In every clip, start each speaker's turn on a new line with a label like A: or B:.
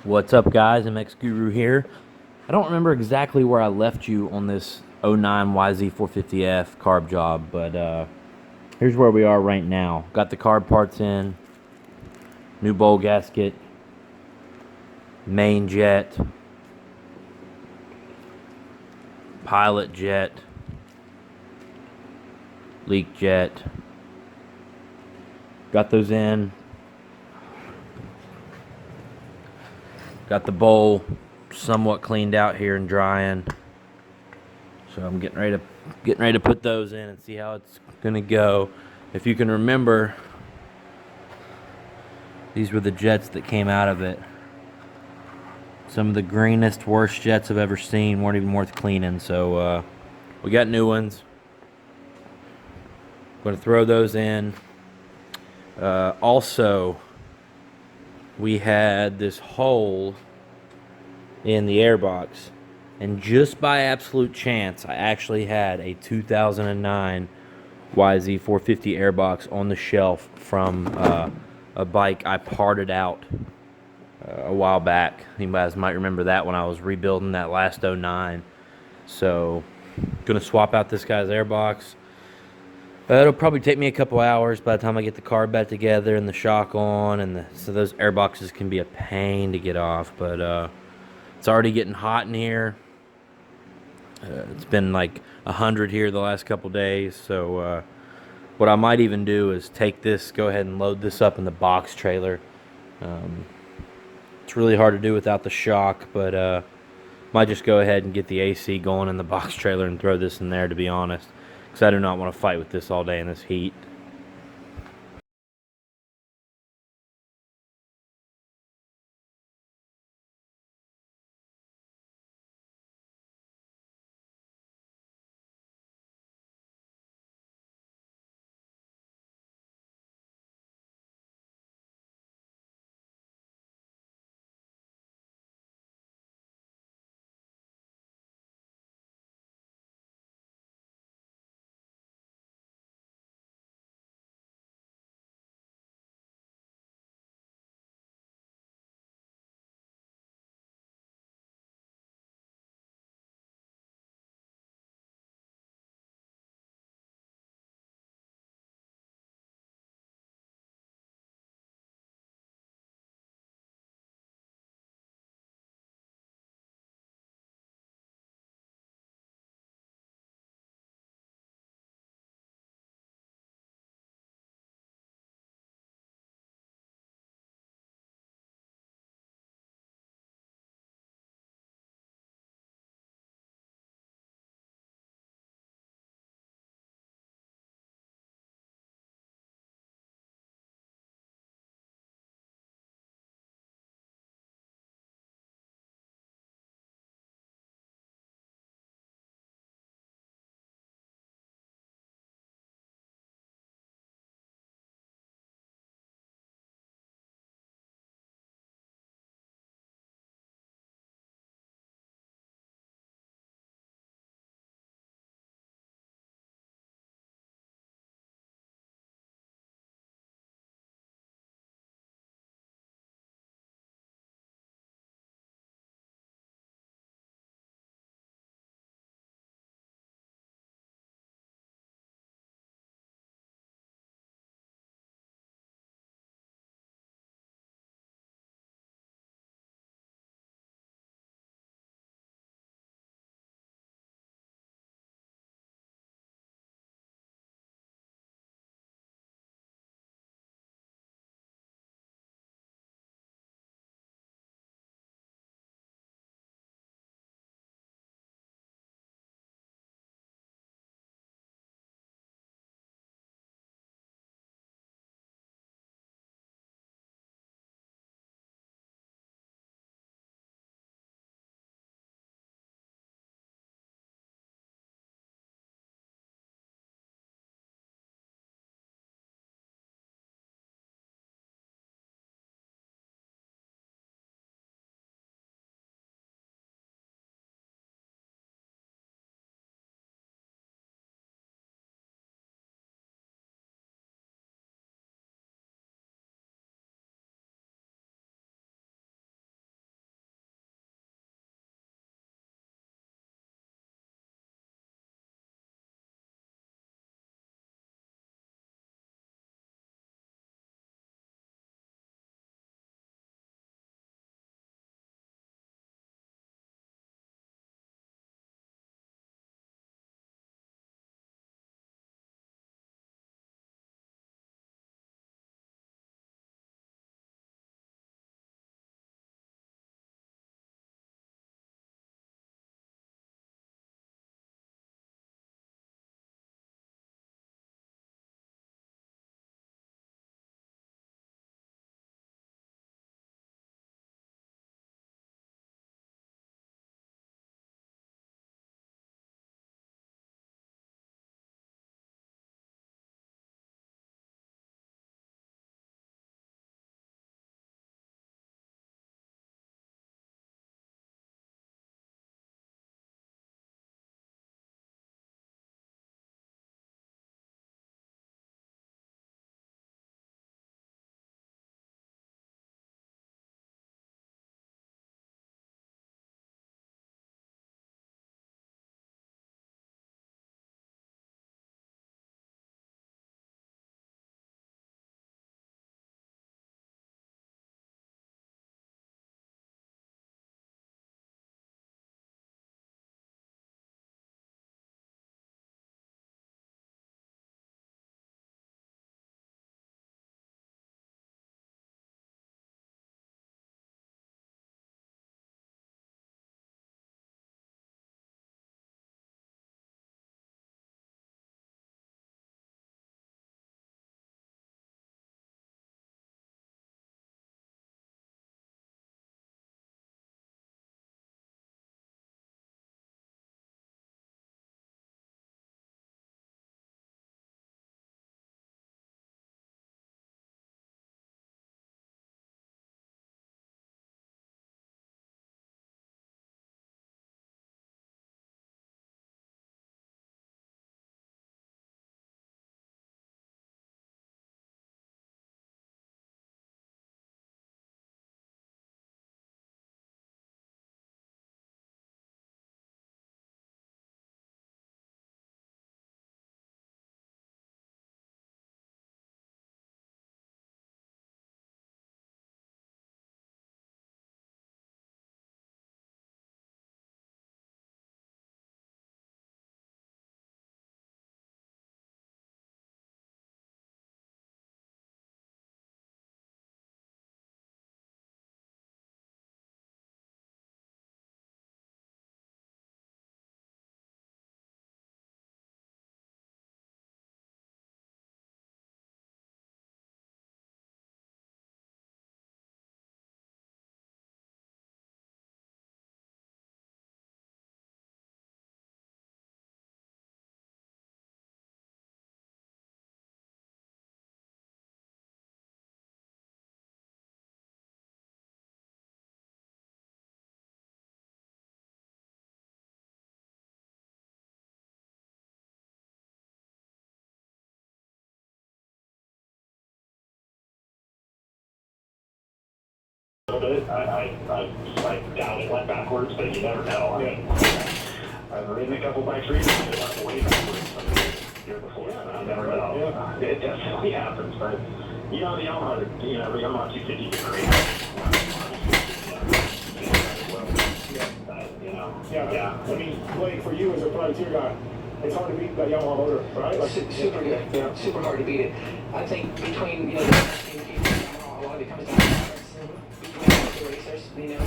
A: What's up, guys? MX Guru here. I don't remember exactly where I left you on this '09 YZ450F carb job, but here's where we are right now. Got the carb parts in, new bowl gasket, main jet, pilot jet, leak jet. Got those in. Got the bowl somewhat cleaned out here and drying. So I'm getting ready to put those in and see how it's gonna go. If you can remember, these were the jets that came out of it. Some of the greenest, worst jets I've ever seen. Weren't even worth cleaning. So we got new ones. I'm gonna throw those in. Also, we had this hole in the airbox, and just by absolute chance, I actually had a 2009 YZ450 airbox on the shelf from a bike I parted out a while back. You guys might remember that when I was rebuilding that last '09. So, gonna swap out this guy's airbox. It'll probably take me a couple hours by the time I get the carb back together and the shock on, and so those airboxes can be a pain to get off. But it's already getting hot in here. It's been like 100 here the last couple days, so what I might even do is take this, go ahead and load this up in the box trailer. It's really hard to do without the shock, but might just go ahead and get the AC going in the box trailer and throw this in there, to be honest, because I do not want to fight with this all day in this heat.
B: little bit. I doubt it went backwards, but you never know. I mean, I've ridden a couple bikes recently that went way backwards from the year before. So I never know. Yeah. It definitely happens, but you know, the Yamaha 250 is great. Yeah. I mean, Blake, for you as a privateer guy, it's hard to beat that Yamaha motor, right? Like,
C: super good. Yeah. Super hard to beat it. I think between, you know, the Yamaha, a lot of it comes down to products. Between the racers, you know.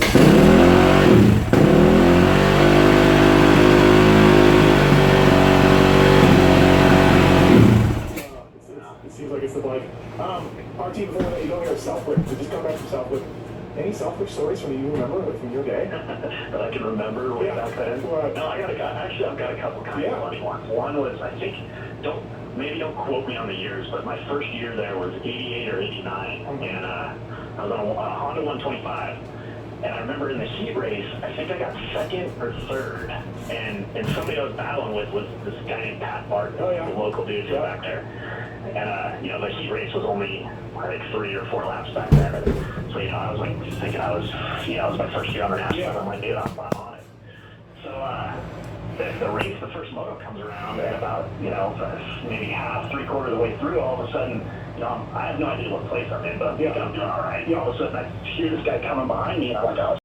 B: It seems like it's the bike. RT, before that, you go here, Southwick. We just come back from Southwick. Any Southwick stories from you remember, like from your day?
D: That I can remember way back then? No, I've got a couple kind of funny ones. One was, I think, maybe don't quote me on the years, but my first year there was 88 or 89, and I was on a Honda 125. And I remember in the heat race, I think I got second or third, and somebody I was battling with was this guy named Pat Barton, the local dude from back there. And, you know, the heat race was only, I think, 3 or 4 laps back then. And so, you know, I was like thinking it was my first year on the national. I'm like, dude, I'm on it. So, the race, the first moto comes around, and about, you know, maybe half, 3/4 of the way through, all of a sudden, you know, I have no idea what place I'm in, but I'm thinking I'm doing all right. All of a sudden, I hear this guy coming behind me, and I'm like, oh,